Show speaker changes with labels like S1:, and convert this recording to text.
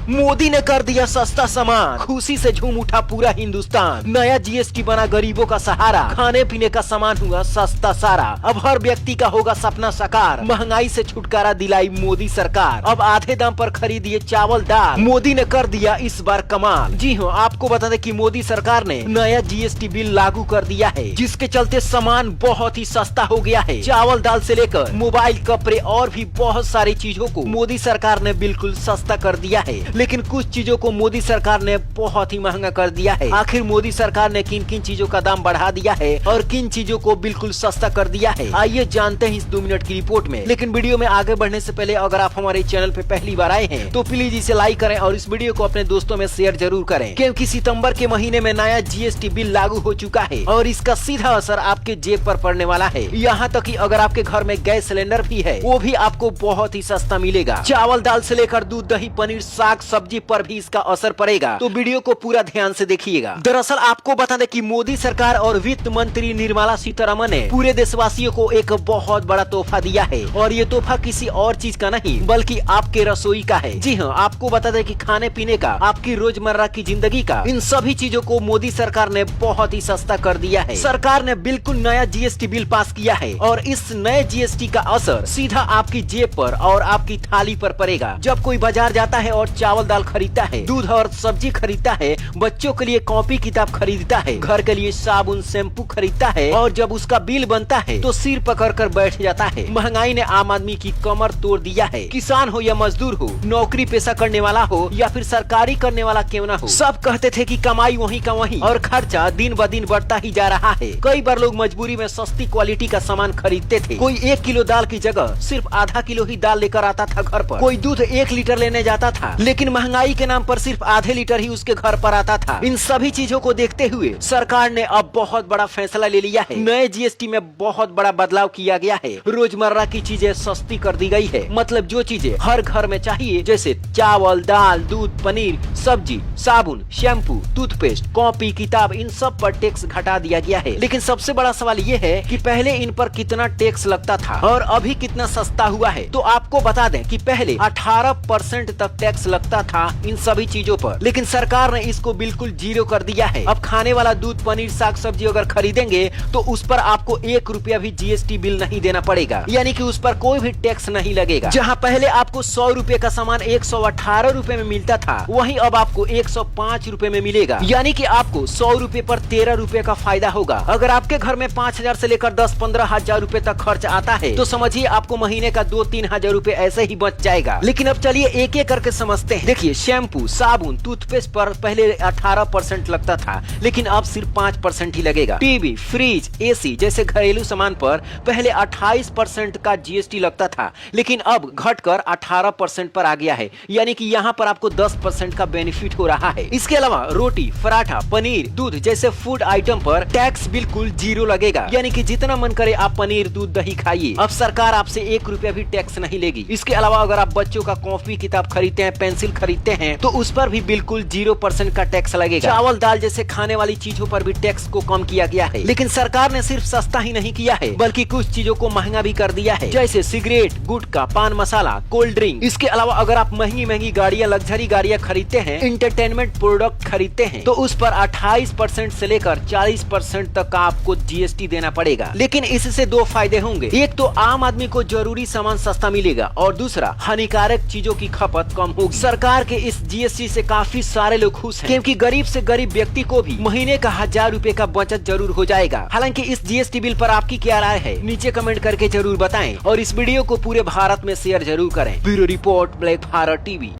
S1: मोदी ने कर दिया सस्ता सामान, खुशी से झूम उठा पूरा हिंदुस्तान। नया जीएसटी बना गरीबों का सहारा, खाने पीने का सामान हुआ सस्ता सारा। अब हर व्यक्ति का होगा सपना साकार, महंगाई से छुटकारा दिलाई मोदी सरकार। अब आधे दाम पर खरीदिए चावल दाल, मोदी ने कर दिया इस बार कमाल। जी हाँ, आपको बता दें कि मोदी सरकार ने नया जीएसटी बिल लागू कर दिया है, जिसके चलते सामान बहुत ही सस्ता हो गया है। चावल दाल से लेकर मोबाइल, कपड़े और भी बहुत सारी चीजों को मोदी सरकार ने बिल्कुल सस्ता कर दिया है। लेकिन कुछ चीजों को मोदी सरकार ने बहुत ही महंगा कर दिया है। आखिर मोदी सरकार ने किन किन चीजों का दाम बढ़ा दिया है और किन चीजों को बिल्कुल सस्ता कर दिया है, आइए जानते हैं इस 2 मिनट की रिपोर्ट में। लेकिन वीडियो में आगे बढ़ने से पहले अगर आप हमारे चैनल पे पहली बार आए हैं तो प्लीज इसे लाइक करें और इस वीडियो को अपने दोस्तों में शेयर जरूर करें, क्योंकि सितंबर के महीने में नया जीएसटी बिल लागू हो चुका है और इसका सीधा असर आपके जेब पर पड़ने वाला है। यहाँ तक कि अगर आपके घर में गैस सिलेंडर भी है वो भी आपको बहुत ही सस्ता मिलेगा। चावल दाल से लेकर दूध, दही, पनीर, साग सब्जी पर भी इसका असर पड़ेगा, तो वीडियो को पूरा ध्यान से देखिएगा। दरअसल आपको बता दें कि मोदी सरकार और वित्त मंत्री निर्मला सीतारमण ने पूरे देशवासियों को एक बहुत बड़ा तोहफा दिया है और ये तोहफा किसी और चीज का नहीं बल्कि आपके रसोई का है। जी हाँ, आपको बता दें कि खाने पीने का, आपकी रोजमर्रा की जिंदगी का, इन सभी चीजों को मोदी सरकार ने बहुत ही सस्ता कर दिया है। सरकार ने बिल्कुल नया जीएसटी बिल पास किया है और इस नए जीएसटी का असर सीधा आपकी जेब पर और आपकी थाली पर पड़ेगा। जब कोई बाजार जाता है और चावल दाल खरीदता है, दूध और सब्जी खरीदता है, बच्चों के लिए कॉपी किताब खरीदता है, घर के लिए साबुन शैम्पू खरीदता है और जब उसका बिल बनता है तो सिर पकड़ कर बैठ जाता है। महंगाई ने आम आदमी की कमर तोड़ दिया है। किसान हो या मजदूर हो, नौकरी पेशा करने वाला हो या फिर सरकारी करने वाला क्यों न हो, सब कहते थे कि कमाई वहीं का वहीं और खर्चा दिन ब दिन बढ़ता ही जा रहा है। कई बार लोग मजबूरी में सस्ती क्वालिटी का सामान खरीदते थे। कोई 1 किलो दाल की जगह सिर्फ आधा किलो ही दाल लेकर आता था घर पर। कोई दूध 1 लीटर लेने जाता था, लेकिन महंगाई के नाम पर सिर्फ आधे लीटर ही उसके घर पर आता था। इन सभी चीजों को देखते हुए सरकार ने अब बहुत बड़ा फैसला ले लिया है। नए जीएसटी में बहुत बड़ा बदलाव किया गया है। रोजमर्रा की चीजें सस्ती कर दी गई है। मतलब जो चीजें हर घर में चाहिए, जैसे चावल दाल, दूध, पनीर, सब्जी, साबुन, शैम्पू, टूथपेस्ट, कॉपी किताब, इन सब पर टैक्स घटा दिया गया है। लेकिन सबसे बड़ा सवाल ये है कि पहले इन पर कितना टैक्स लगता था और अभी कितना सस्ता हुआ है। तो आपको बता दें कि पहले 18% तक टैक्स लगता था इन सभी चीजों पर, लेकिन सरकार ने इसको बिल्कुल 0 कर दिया है। अब खाने वाला दूध, पनीर, साग सब्जी अगर खरीदेंगे तो उस पर आपको 1 रुपया भी जीएसटी बिल नहीं देना पड़ेगा, यानी कि उस पर कोई भी टैक्स नहीं लगेगा। जहाँ पहले आपको 100 रुपए का सामान 118 रुपए में मिलता था, वहीं अब आपको 105 रुपए में मिलेगा, यानी कि आपको 100 रुपए पर 13 रुपए का फायदा होगा। अगर आपके घर में 5,000 से लेकर 10-15 हजार रुपए तक खर्च आता है तो समझिए आपको महीने का 2-3 हजार रुपए ऐसे ही बच जाएगा। लेकिन अब चलिए एक एक करके समझते हैं। देखिए, शैम्पू, साबुन, टूथपेस्ट पर पहले 18% लगता था, लेकिन अब सिर्फ 5% ही लगेगा। टीवी, फ्रिज, एसी जैसे घरेलू सामान पर पहले 28% का जीएसटी लगता था, लेकिन अब घटकर 18% पर आ गया है, यानी कि यहाँ पर आपको 10% का बेनिफिट हो रहा है। इसके अलावा रोटी, पराठा, पनीर, दूध जैसे फूड आइटम पर टैक्स बिल्कुल 0 लगेगा, यानी कि जितना मन करे आप पनीर, दूध, दही खाइए। अब सरकार आपसे 1 रुपया भी टैक्स नहीं लेगी। इसके अलावा अगर आप बच्चों का कॉपी किताब खरीदते हैं, पेंसिल खरीदते हैं तो उस पर भी बिल्कुल 0% का टैक्स लगेगा। चावल दाल जैसे खाने वाली चीजों पर भी टैक्स को कम किया गया है। लेकिन सरकार ने सिर्फ सस्ता ही नहीं किया है बल्कि कुछ चीजों को महंगा भी कर दिया है, जैसे सिगरेट, गुटखा, पान मसाला, कोल्ड ड्रिंक। इसके अलावा अगर आप महंगी महंगी गाड़ियाँ, लग्जरी गाड़ियाँ खरीदते हैं, इंटरटेनमेंट प्रोडक्ट खरीदते हैं तो उस पर 28% से लेकर 40% तक का आपको जीएसटी देना पड़ेगा। लेकिन इससे 2 फायदे होंगे। एक तो आम आदमी को जरूरी सामान सस्ता मिलेगा और दूसरा हानिकारक चीजों की खपत कम होगी। सरकार के इस जीएसटी से काफी सारे लोग खुश हैं, क्योंकि गरीब से गरीब व्यक्ति को भी महीने का 1000 रुपए का बचत जरूर हो जाएगा। हालांकि इस जीएसटी बिल पर आपकी क्या राय है, नीचे कमेंट करके जरूर बताएं और इस वीडियो को पूरे भारत में शेयर जरूर करें। Bureau report, black Bharat TV.